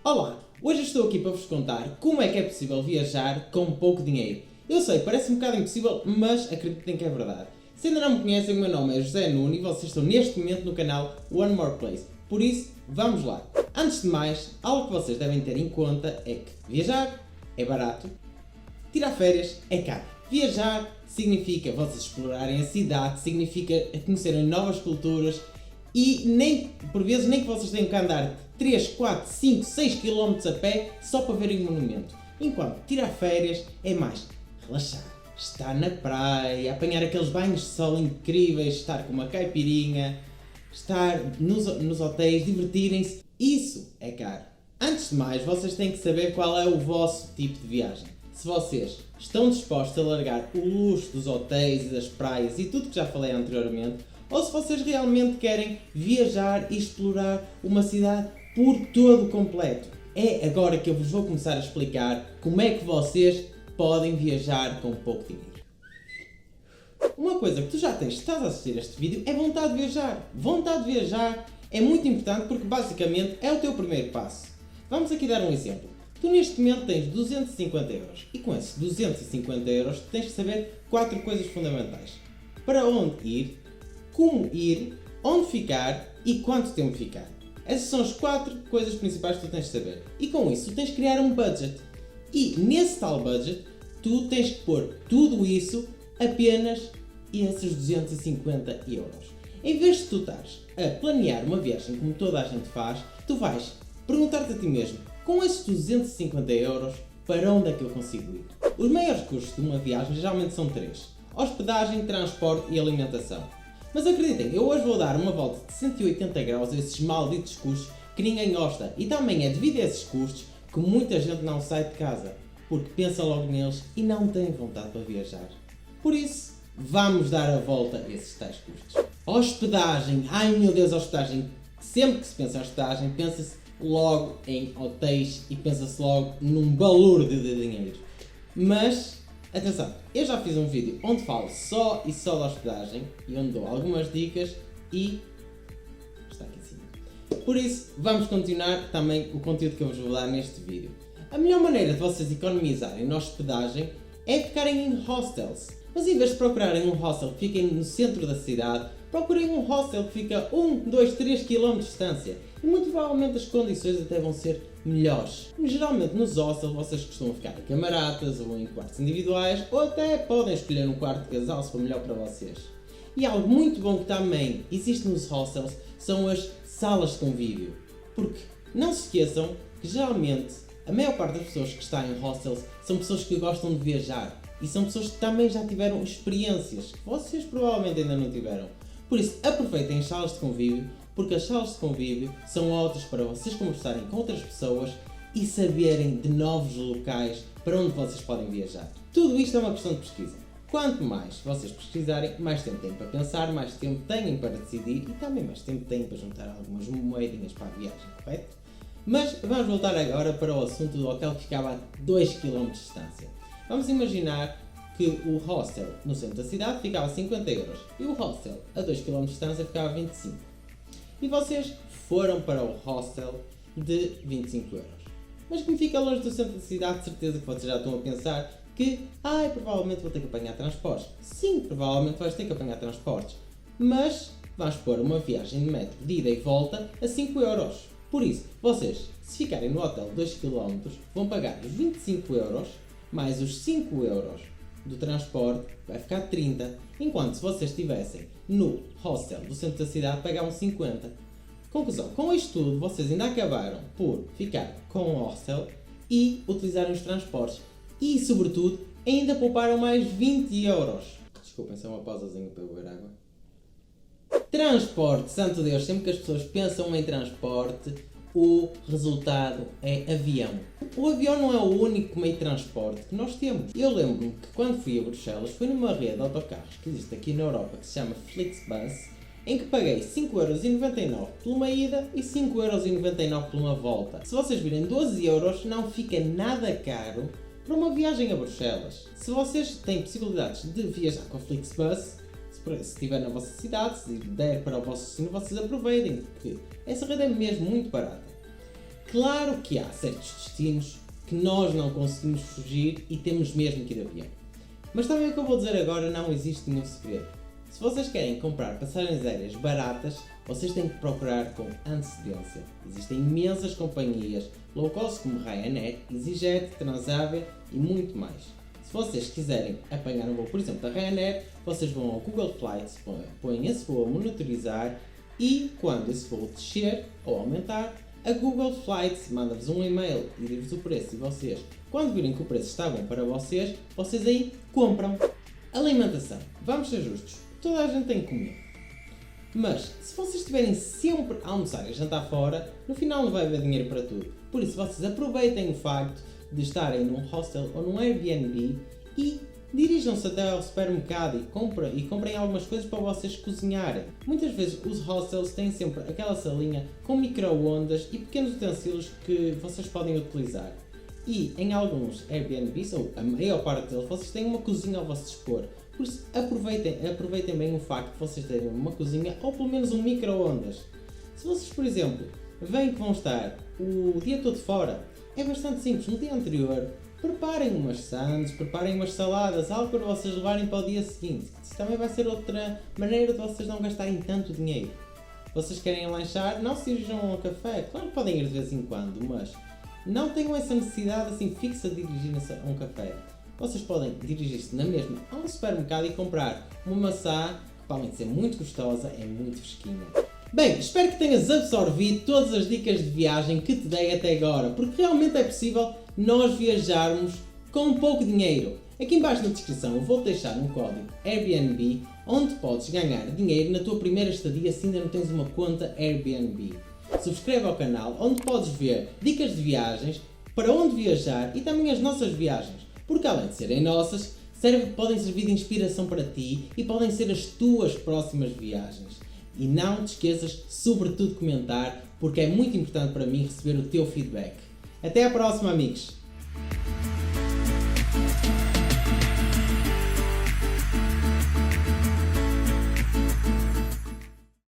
Olá, hoje estou aqui para vos contar como é que é possível viajar com pouco dinheiro. Eu sei, parece um bocado impossível, mas acreditem que é verdade. Se ainda não me conhecem, o meu nome é José Nuno e vocês estão neste momento no canal One More Place. Por isso, vamos lá. Antes de mais, algo que vocês devem ter em conta é que viajar é barato, tirar férias é caro. Viajar significa vocês explorarem a cidade, significa conhecerem novas culturas e por vezes nem que vocês tenham que andar 3, 4, 5, 6 km a pé só para verem o monumento. Enquanto tirar férias é mais relaxar, estar na praia, apanhar aqueles banhos de sol incríveis, estar com uma caipirinha, estar nos hotéis, divertirem-se. Isso é caro. Antes de mais, vocês têm que saber qual é o vosso tipo de viagem. Se vocês estão dispostos a largar o luxo dos hotéis e das praias e tudo que já falei anteriormente, ou se vocês realmente querem viajar e explorar uma cidade por todo completo. É agora que eu vos vou começar a explicar como é que vocês podem viajar com pouco dinheiro. Uma coisa que tu já tens, se estás a assistir este vídeo, é vontade de viajar. Vontade de viajar é muito importante porque basicamente é o teu primeiro passo. Vamos aqui dar um exemplo. Tu neste momento tens 250 euros e com esses 250 euros tens que saber 4 coisas fundamentais. Para onde ir, como ir, onde ficar e quanto tempo ficar. Essas são as 4 coisas principais que tu tens de saber. E com isso tu tens de criar um budget. E nesse tal budget tu tens que pôr tudo isso apenas esses 250 euros. Em vez de tu estares a planear uma viagem como toda a gente faz, tu vais perguntar-te a ti mesmo, com esses 250 euros, para onde é que eu consigo ir? Os maiores custos de uma viagem geralmente são 3. Hospedagem, transporte e alimentação. Mas acreditem, eu hoje vou dar uma volta de 180 graus a esses malditos custos que ninguém gosta. E também é devido a esses custos que muita gente não sai de casa, porque pensa logo neles e não tem vontade para viajar. Por isso, vamos dar a volta a esses tais custos. Hospedagem, ai meu Deus, hospedagem. Sempre que se pensa em hospedagem, pensa-se logo em hotéis e pensa-se logo num balúrdio de dinheiro. Mas, atenção, eu já fiz um vídeo onde falo só e só de hospedagem e onde dou algumas dicas e está aqui em cima. Por isso, vamos continuar também o conteúdo que eu vos vou dar neste vídeo. A melhor maneira de vocês economizarem na hospedagem é ficarem em hostels. Mas em vez de procurarem um hostel que fique no centro da cidade, procurem um hostel que fica 1, 2, 3 km de distância. E muito provavelmente as condições até vão ser melhores. Geralmente nos hostels vocês costumam ficar em camaradas ou em quartos individuais, ou até podem escolher um quarto de casal se for melhor para vocês. E algo muito bom que também existe nos hostels são as salas de convívio. Porque não se esqueçam que geralmente a maior parte das pessoas que está em hostels são pessoas que gostam de viajar. E são pessoas que também já tiveram experiências que vocês provavelmente ainda não tiveram. Por isso, aproveitem as salas de convívio, porque as salas de convívio são ótimas para vocês conversarem com outras pessoas e saberem de novos locais para onde vocês podem viajar. Tudo isto é uma questão de pesquisa. Quanto mais vocês pesquisarem, mais tempo têm para pensar, mais tempo têm para decidir e também mais tempo têm para juntar algumas moedinhas para a viagem, correto? Mas vamos voltar agora para o assunto do hotel que ficava a 2 km de distância. Vamos imaginar que o hostel no centro da cidade ficava a 50 euros e o hostel a 2 km de distância ficava a 25. E vocês foram para o hostel de 25 euros. Mas como fica longe do centro da cidade, de certeza que vocês já estão a pensar que provavelmente vou ter que apanhar transportes. Sim, provavelmente vais ter que apanhar transportes. Mas vais pôr uma viagem de metro de ida e volta a 5 euros. Por isso, vocês, se ficarem no hotel 2 km, vão pagar os 25 euros mais os 5 euros do transporte, vai ficar 30, enquanto se vocês estivessem no hostel do centro da cidade pagavam 50. Conclusão, com isto tudo vocês ainda acabaram por ficar com o hostel e utilizarem os transportes e sobretudo ainda pouparam mais 20 euros. Desculpem, só uma pausazinha para eu beber água. Transporte, santo Deus, sempre que as pessoas pensam em transporte, o resultado é avião. O avião não é o único meio de transporte que nós temos. Eu lembro-me que quando fui a Bruxelas, fui numa rede de autocarros que existe aqui na Europa, que se chama Flixbus, em que paguei 5,99€ por uma ida e 5,99€ por uma volta. Se vocês virem 12 euros, não fica nada caro para uma viagem a Bruxelas. Se vocês têm possibilidades de viajar com a Flixbus, se estiver na vossa cidade, se der para o vosso destino, vocês aproveitem, porque essa rede é mesmo muito barata. Claro que há certos destinos que nós não conseguimos fugir e temos mesmo que ir de avião. Mas também o que eu vou dizer agora não existe nenhum segredo. Se vocês querem comprar passagens aéreas baratas, vocês têm que procurar com antecedência. Existem imensas companhias, low cost como Ryanair, EasyJet, Transavia e muito mais. Se vocês quiserem apanhar um voo, por exemplo, da Ryanair, vocês vão ao Google Flights, põem esse voo a monitorizar e quando esse voo descer ou aumentar, a Google Flights manda-vos um e-mail e diz-vos o preço e vocês, quando virem que o preço está bom para vocês, vocês aí compram. Alimentação. Vamos ser justos. Toda a gente tem que comer. Mas, se vocês estiverem sempre a almoçar e a jantar fora, no final não vai haver dinheiro para tudo. Por isso, vocês aproveitem o facto de estarem num hostel ou num Airbnb e dirijam-se até ao supermercado e comprem algumas coisas para vocês cozinharem. Muitas vezes os hostels têm sempre aquela salinha com micro-ondas e pequenos utensílios que vocês podem utilizar. E em alguns Airbnbs, ou a maior parte deles, vocês têm uma cozinha ao vosso dispor. Por isso aproveitem bem o facto de vocês terem uma cozinha ou pelo menos um micro-ondas. Se vocês, por exemplo, veem que vão estar o dia todo fora, é bastante simples. No dia anterior, preparem umas sandes, preparem umas saladas, algo para vocês levarem para o dia seguinte. Isso também vai ser outra maneira de vocês não gastarem tanto dinheiro. Vocês querem lanchar, não se dirijam ao café. Claro que podem ir de vez em quando, mas não tenham essa necessidade assim fixa de dirigir-se a um café. Vocês podem dirigir-se na mesma a um supermercado e comprar uma maçã que, para além de ser muito gostosa, é muito fresquinha. Bem, espero que tenhas absorvido todas as dicas de viagem que te dei até agora, porque realmente é possível nós viajarmos com pouco dinheiro. Aqui embaixo na descrição eu vou deixar um código Airbnb onde podes ganhar dinheiro na tua primeira estadia se ainda não tens uma conta Airbnb. Subscreve ao canal onde podes ver dicas de viagens, para onde viajar e também as nossas viagens, porque além de serem nossas, podem servir de inspiração para ti e podem ser as tuas próximas viagens. E não te esqueças, sobretudo, de comentar, porque é muito importante para mim receber o teu feedback. Até à próxima, amigos!